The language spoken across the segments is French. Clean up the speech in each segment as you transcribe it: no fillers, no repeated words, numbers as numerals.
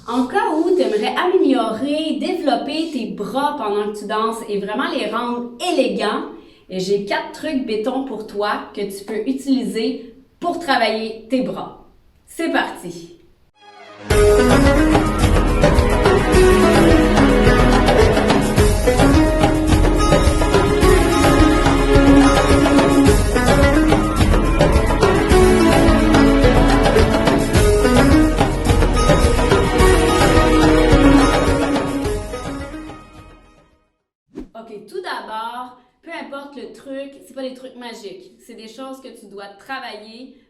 En cas où tu aimerais améliorer, développer tes bras pendant que tu danses et vraiment les rendre élégants, j'ai 4 trucs béton pour toi que tu peux utiliser pour travailler tes bras. C'est parti! OK, tout d'abord, peu importe le truc, c'est pas des trucs magiques. C'est des choses que tu dois travailler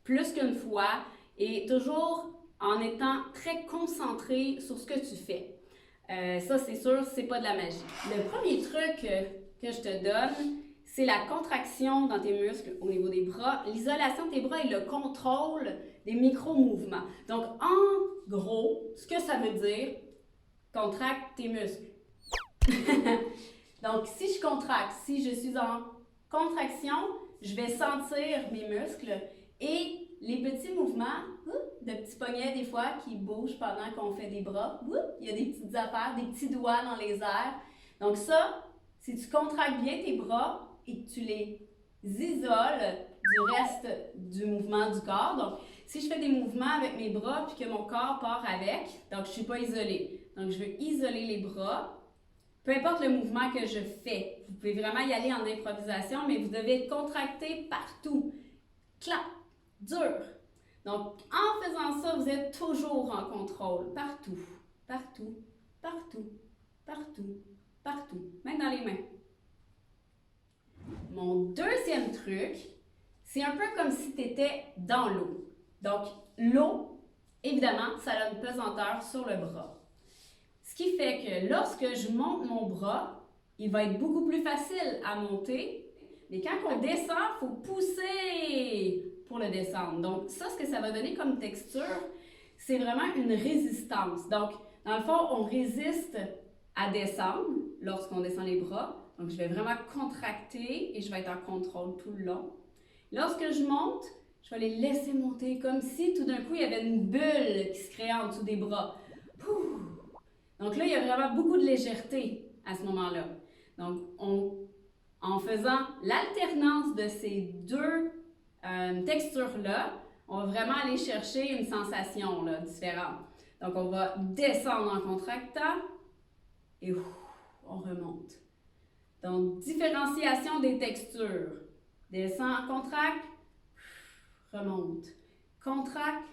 plus qu'une fois et toujours en étant très concentré sur ce que tu fais. Ça, c'est sûr, c'est pas de la magie. Le premier truc que je te donne, c'est la contraction dans tes muscles au niveau des bras, l'isolation de tes bras et le contrôle des micro-mouvements. Donc, en gros, ce que ça veut dire, contracte tes muscles. Donc, si je contracte, si je suis en contraction, je vais sentir mes muscles et les petits mouvements, de petits poignets des fois qui bougent pendant qu'on fait des bras. Il y a des petites affaires, des petits doigts dans les airs. Donc ça, si tu contractes bien tes bras et que tu les isoles du reste du mouvement du corps, donc si je fais des mouvements avec mes bras puis que mon corps part avec, donc je ne suis pas isolée. Donc je veux isoler les bras. Peu importe le mouvement que je fais, vous pouvez vraiment y aller en improvisation, mais vous devez être contracté partout. Clap, dur. Donc, en faisant ça, vous êtes toujours en contrôle, partout, partout, partout, partout, partout, même dans les mains. Mon deuxième truc, c'est un peu comme si tu étais dans l'eau. Donc, l'eau, évidemment, ça a une pesanteur sur le bras. Ce qui fait que lorsque je monte mon bras, il va être beaucoup plus facile à monter. Mais quand on descend, il faut pousser pour le descendre. Donc ça, ce que ça va donner comme texture, c'est vraiment une résistance. Donc, dans le fond, on résiste à descendre lorsqu'on descend les bras. Donc, je vais vraiment contracter et je vais être en contrôle tout le long. Lorsque je monte, je vais les laisser monter comme si tout d'un coup, il y avait une bulle qui se créait en dessous des bras. Pouh! Donc là, il y a vraiment beaucoup de légèreté à ce moment-là. Donc, en faisant l'alternance de ces deux textures-là, on va vraiment aller chercher une sensation là, différente. Donc, on va descendre en contractant et on remonte. Donc, différenciation des textures. Descend, contracte, remonte. Contracte,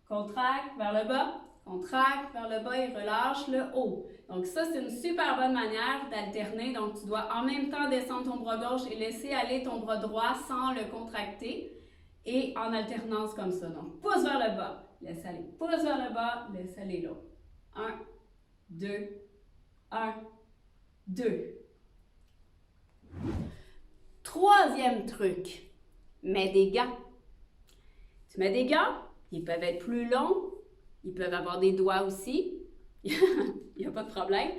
contracte vers le bas. Contracte vers le bas et relâche le haut. Donc ça, c'est une super bonne manière d'alterner. Donc tu dois en même temps descendre ton bras gauche et laisser aller ton bras droit sans le contracter. Et en alternance comme ça. Donc pousse vers le bas, laisse aller. Pousse vers le bas, laisse aller là. 1, 2, 1, 2. Troisième truc, mets des gants. Tu mets des gants, ils peuvent être plus longs. Ils peuvent avoir des doigts aussi, il n'y a pas de problème.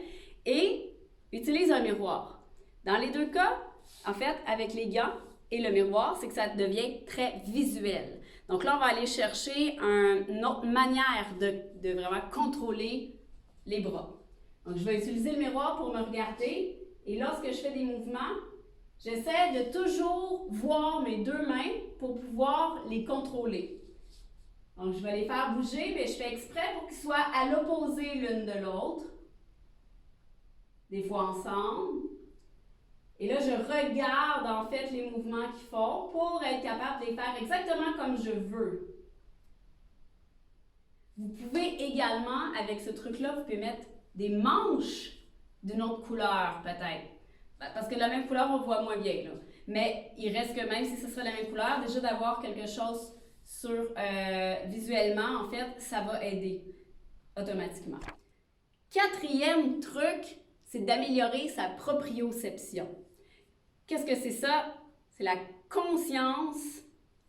Et utilise un miroir. Dans les deux cas, en fait, avec les gants et le miroir, c'est que ça devient très visuel. Donc là, on va aller chercher une autre manière de vraiment contrôler les bras. Donc je vais utiliser le miroir pour me regarder et lorsque je fais des mouvements, j'essaie de toujours voir mes deux mains pour pouvoir les contrôler. Donc, je vais les faire bouger, mais je fais exprès pour qu'ils soient à l'opposé l'une de l'autre. Des fois ensemble. Et là, je regarde en fait les mouvements qu'ils font pour être capable de les faire exactement comme je veux. Vous pouvez également, avec ce truc-là, vous pouvez mettre des manches d'une autre couleur peut-être. Parce que de la même couleur, on voit moins bien. Là. Mais il reste que même si ce serait la même couleur, déjà d'avoir quelque chose visuellement, en fait, ça va aider automatiquement. Quatrième truc, c'est d'améliorer sa proprioception. Qu'est-ce que c'est ça? C'est la conscience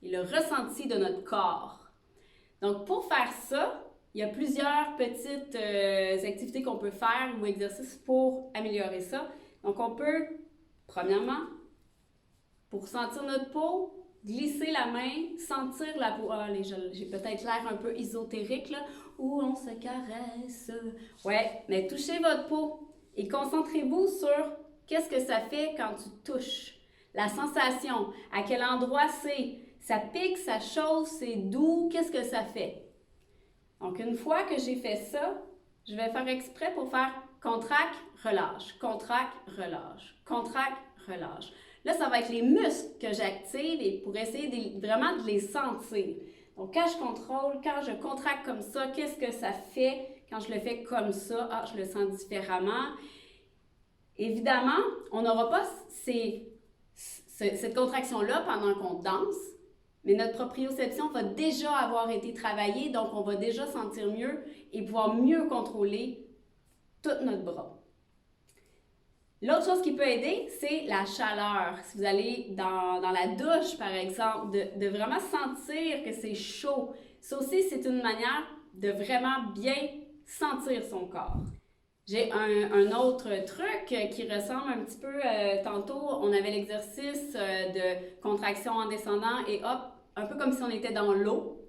et le ressenti de notre corps. Donc, pour faire ça, il y a plusieurs petites activités qu'on peut faire ou exercices pour améliorer ça. Donc, on peut, premièrement, pour sentir notre peau, glisser la main, sentir la peau. Ah, j'ai peut-être l'air un peu ésotérique, là, où on se caresse. Ouais, mais touchez votre peau et concentrez-vous sur qu'est-ce que ça fait quand tu touches. La sensation, à quel endroit c'est, ça pique, ça chauffe, c'est doux, qu'est-ce que ça fait? Donc, une fois que j'ai fait ça, je vais faire exprès pour faire contracte, relâche, contracte, relâche, contracte, relâche. Là, ça va être les muscles que j'active et pour essayer vraiment de les sentir. Donc, quand je contrôle, quand je contracte comme ça, qu'est-ce que ça fait quand je le fais comme ça? Ah, je le sens différemment. Évidemment, on n'aura pas cette contraction-là pendant qu'on danse, mais notre proprioception va déjà avoir été travaillée, donc on va déjà sentir mieux et pouvoir mieux contrôler tout notre bras. L'autre chose qui peut aider, c'est la chaleur. Si vous allez dans la douche, par exemple, de vraiment sentir que c'est chaud. Ça aussi, c'est une manière de vraiment bien sentir son corps. J'ai un autre truc qui ressemble un petit peu, tantôt, on avait l'exercice de contraction en descendant et hop, un peu comme si on était dans l'eau.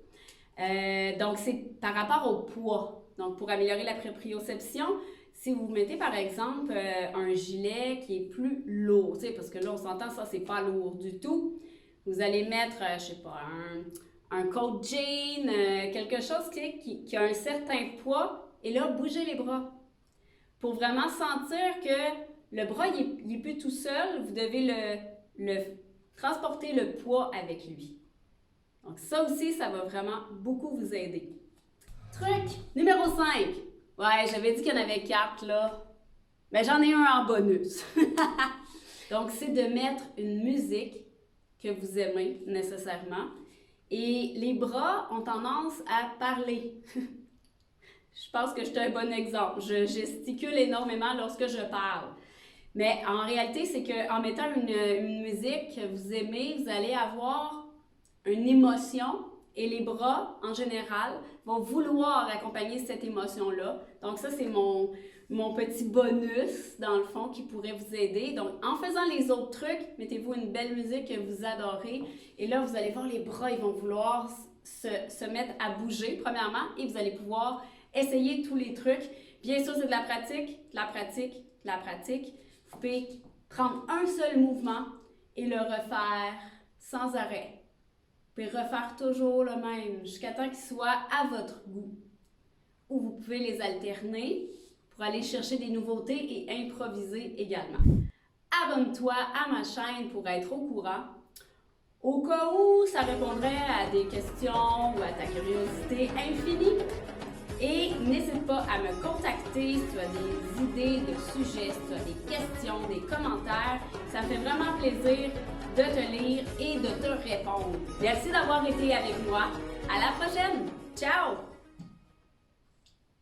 Donc, c'est par rapport au poids. Donc, pour améliorer la proprioception, si vous mettez par exemple un gilet qui est plus lourd, parce que là on s'entend, ça c'est pas lourd du tout, vous allez mettre, je sais pas, un coat jean, quelque chose qui a un certain poids, et là bougez les bras pour vraiment sentir que le bras il est plus tout seul, vous devez le transporter le poids avec lui. Donc ça aussi, ça va vraiment beaucoup vous aider. Truc numéro 5. Ouais, j'avais dit qu'il y en avait 4, là. Mais j'en ai un en bonus. Donc, c'est de mettre une musique que vous aimez nécessairement. Et les bras ont tendance à parler. Je pense que je suis un bon exemple. Je gesticule énormément lorsque je parle. Mais en réalité, c'est qu'en mettant une musique que vous aimez, vous allez avoir une émotion. Et les bras, en général, vont vouloir accompagner cette émotion-là. Donc ça, c'est mon petit bonus, dans le fond, qui pourrait vous aider. Donc, en faisant les autres trucs, mettez-vous une belle musique que vous adorez. Et là, vous allez voir, les bras, ils vont vouloir se mettre à bouger, premièrement. Et vous allez pouvoir essayer tous les trucs. Bien sûr, c'est de la pratique, de la pratique, de la pratique. Vous pouvez prendre un seul mouvement et le refaire sans arrêt. Vous pouvez refaire toujours le même jusqu'à temps qu'il soit à votre goût. Ou vous pouvez les alterner pour aller chercher des nouveautés et improviser également. Abonne-toi à ma chaîne pour être au courant. Au cas où ça répondrait à des questions ou à ta curiosité infinie. Et n'hésite pas à me contacter si tu as des idées de sujets, si tu as des questions, des commentaires. Ça me fait vraiment plaisir de te lire et de te répondre. Merci d'avoir été avec moi. À la prochaine! Ciao!